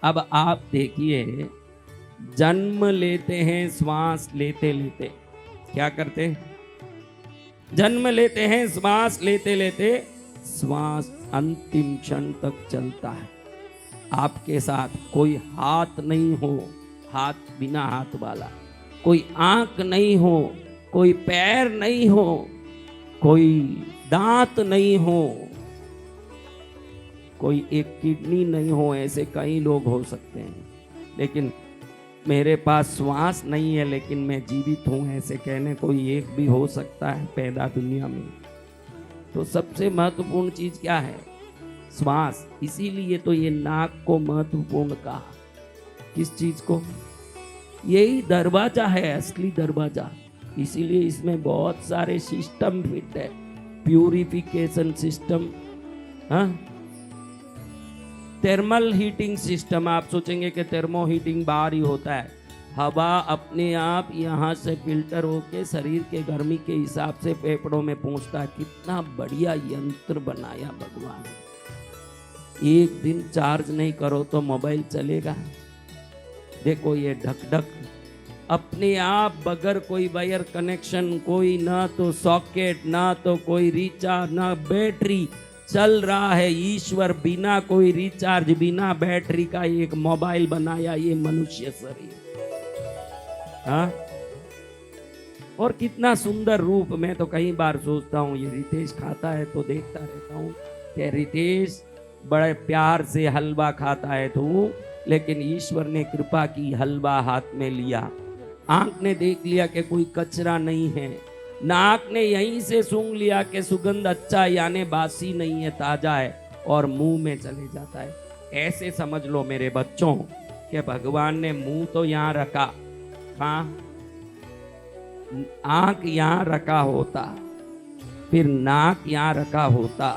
अब आप देखिए, जन्म लेते हैं श्वास लेते लेते, क्या करते हैं? जन्म लेते हैं श्वास लेते लेते, श्वास अंतिम क्षण तक चलता है। आपके साथ कोई हाथ नहीं हो, हाथ बिना हाथ वाला, कोई आंख नहीं हो, कोई पैर नहीं हो, कोई दांत नहीं हो, कोई एक किडनी नहीं हो, ऐसे कई लोग हो सकते हैं। लेकिन मेरे पास श्वास नहीं है लेकिन मैं जीवित हूं, ऐसे कहने कोई एक भी हो सकता है पैदा दुनिया में। तो सबसे महत्वपूर्ण चीज क्या है? श्वास। इसीलिए तो ये नाक को महत्वपूर्ण कहा। किस चीज को? यही दरवाजा है, असली दरवाजा। इसीलिए इसमें बहुत सारे सिस्टम फिट है, प्यूरिफिकेशन सिस्टम, हाँ, थर्मल हीटिंग सिस्टम। आप सोचेंगे कि थर्मो हीटिंग बाहर ही होता है, हवा अपने आप यहाँ से फिल्टर होके शरीर के गर्मी के हिसाब से फेफड़ों में पहुंचता है। कितना बढ़िया यंत्र बनाया भगवान। एक दिन चार्ज नहीं करो तो मोबाइल चलेगा? देखो ये ढक ढक अपने आप, बगैर कोई वायर कनेक्शन, कोई ना तो सॉकेट, ना तो कोई रिचार्ज, ना बैटरी, चल रहा है। ईश्वर बिना कोई रिचार्ज, बिना बैटरी का एक मोबाइल बनाया, ये मनुष्य शरीर। हाँ, और कितना सुंदर रूप। मैं तो कई बार सोचता हूँ ये रितेश खाता है तो देखता रहता हूँ कि रितेश बड़े प्यार से हलवा खाता है तू, लेकिन ईश्वर ने कृपा की, हलवा हाथ में लिया, आंख ने देख लिया कि कोई कचरा नहीं है, नाक ने यहीं से सूंघ लिया कि सुगंध अच्छा यानी बासी नहीं है, ताजा है, और मुंह में चले जाता है। ऐसे समझ लो मेरे बच्चों कि भगवान ने मुंह तो यहाँ रखा, हाँ, आंख यहाँ रखा होता, फिर नाक यहाँ रखा होता,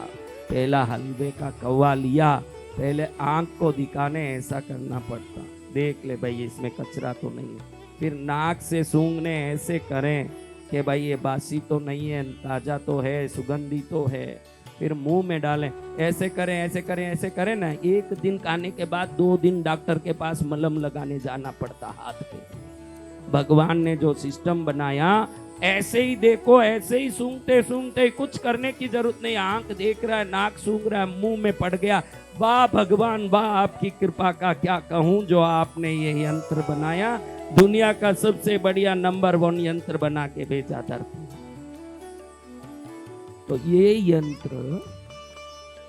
पहला हलवे का कौवा लिया, पहले आंख को दिखाने ऐसा करना पड़ता, देख ले भाई इसमें कचरा तो नहीं है, फिर नाक से सूंघने ऐसे करें कि भाई ये बासी तो नहीं है, ताजा तो है, सुगंधी तो है, फिर मुंह में डालें, ऐसे करें ऐसे करें ऐसे करें ना। एक दिन खाने के बाद 2 दिन डॉक्टर के पास मलहम लगाने जाना पड़ता हाथ पे। भगवान ने जो सिस्टम बनाया, ऐसे ही देखो, ऐसे ही सूंघते सूंघते, कुछ करने की जरूरत नहीं। आंख देख रहा है, नाक सूंघ रहा है, मुंह में पड़ गया। वाह भगवान वाह, आपकी कृपा का क्या कहूं, जो आपने ये यंत्र बनाया, दुनिया का सबसे बढ़िया नंबर 1 यंत्र बना के भेजा धरती। तो ये यंत्र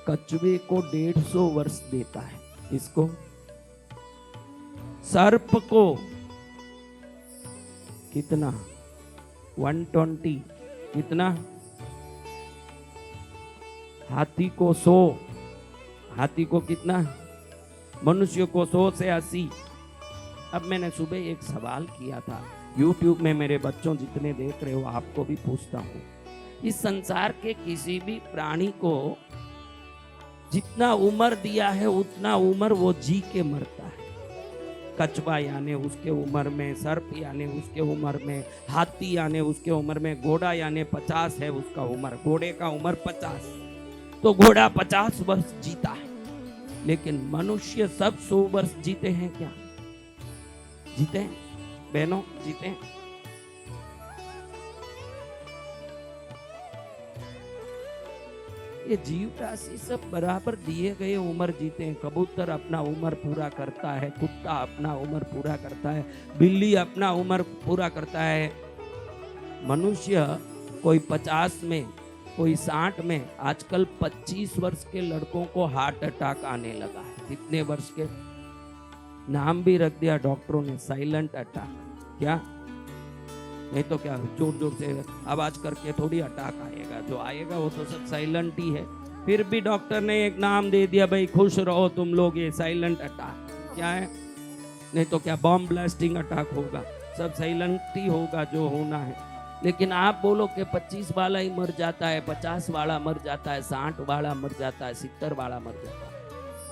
कछुए को 150 वर्ष देता है, इसको सर्प को कितना 120, कितना, हाथी को 100, हाथी को कितना, मनुष्य को 100 से 80। अब मैंने सुबह एक सवाल किया था YouTube में, मेरे बच्चों जितने देख रहे हो आपको भी पूछता हूँ, इस संसार के किसी भी प्राणी को जितना उम्र दिया है उतना उम्र वो जी के मरता है। कछुआ यानी उसके उम्र में, सर्प यानी उसके उम्र में, हाथी यानी उसके उम्र में, घोड़ा यानी 50 है उसका उम्र, घोड़े का उम्र 50, तो घोड़ा 50 वर्ष जीता है। लेकिन मनुष्य सब 100 वर्ष जीते हैं क्या? जीते हैं बहनों, जीते हैं? ये जीव राशि सब बराबर दिए गए उम्र जीते हैं। कबूतर अपना उम्र पूरा करता है, कुत्ता अपना उम्र पूरा करता है, बिल्ली अपना उम्र पूरा करता है। मनुष्य कोई 50 में, कोई 60 में, आजकल 25 वर्ष के लड़कों को हार्ट अटैक आने लगा है। कितने वर्ष के? नाम भी रख दिया डॉक्टरों ने, साइलेंट अटैक। क्या? नहीं तो क्या जोर जोर से आवाज करके थोड़ी अटैक आएगा, जो आएगा वो तो सब साइलेंट ही है। फिर भी डॉक्टर ने एक नाम दे दिया, भाई खुश रहो तुम लोग, ये साइलेंट अटैक। क्या है? नहीं तो क्या बॉम्ब ब्लास्टिंग अटैक होगा, सब साइलेंट ही होगा जो होना है। लेकिन आप बोलो कि 25 वाला ही मर जाता है, 50 वाला मर जाता है, 60 वाला मर जाता है, 70 वाला मर जाता है,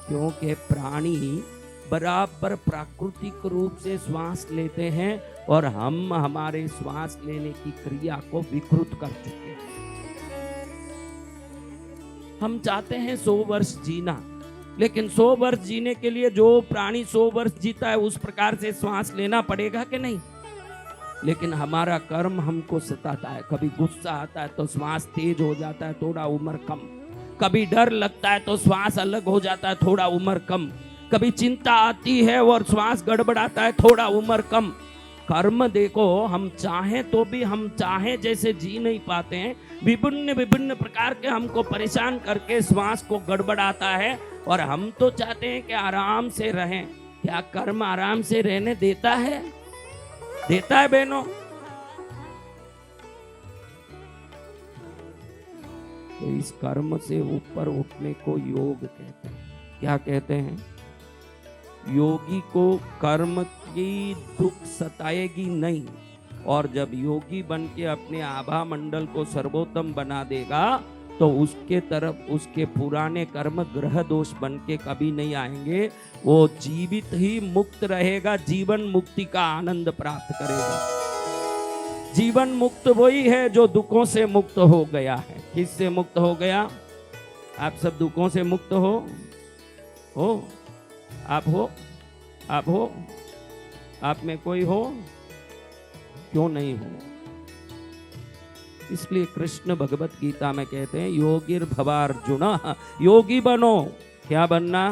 क्योंकि प्राणी बराबर प्राकृतिक रूप से श्वास लेते हैं और हम हमारे श्वास लेने की क्रिया को विकृत कर चुके हैं। हम चाहते हैं 100 वर्ष जीना, लेकिन 100 वर्ष जीने के लिए जो प्राणी 100 वर्ष जीता है उस प्रकार से श्वास लेना पड़ेगा कि नहीं? लेकिन हमारा कर्म हमको सताता है। कभी गुस्सा आता है तो श्वास तेज हो जाता है, थोड़ा उम्र कम। कभी डर लगता है तो श्वास अलग हो जाता है, थोड़ा उम्र कम। कभी चिंता आती है और श्वास गड़बड़ाता है, थोड़ा उम्र कम। कर्म देखो, हम चाहें तो भी हम चाहें जैसे जी नहीं पाते हैं। विभिन्न विभिन्न प्रकार के हमको परेशान करके श्वास को गड़बड़ाता है और हम तो चाहते हैं कि आराम से रहें। क्या कर्म आराम से रहने देता है? देता है बहनों? तो इस कर्म से ऊपर उठने को योग कहते हैं। क्या कहते हैं? योगी को कर्म की दुख सताएगी नहीं, और जब योगी बन के अपने आभा मंडल को सर्वोत्तम बना देगा तो उसके तरफ उसके पुराने कर्म ग्रह दोष बन के कभी नहीं आएंगे। वो जीवित ही मुक्त रहेगा, जीवन मुक्ति का आनंद प्राप्त करेगा। जीवन मुक्त वही है जो दुखों से मुक्त हो गया है। किससे मुक्त हो गया? आप सब दुखों से मुक्त हो? आप हो? आप हो? आप में कोई हो? क्यों नहीं हो? इसलिए कृष्ण भगवत गीता में कहते हैं योगिर भवार्जुन, योगी बनो। क्या बनना?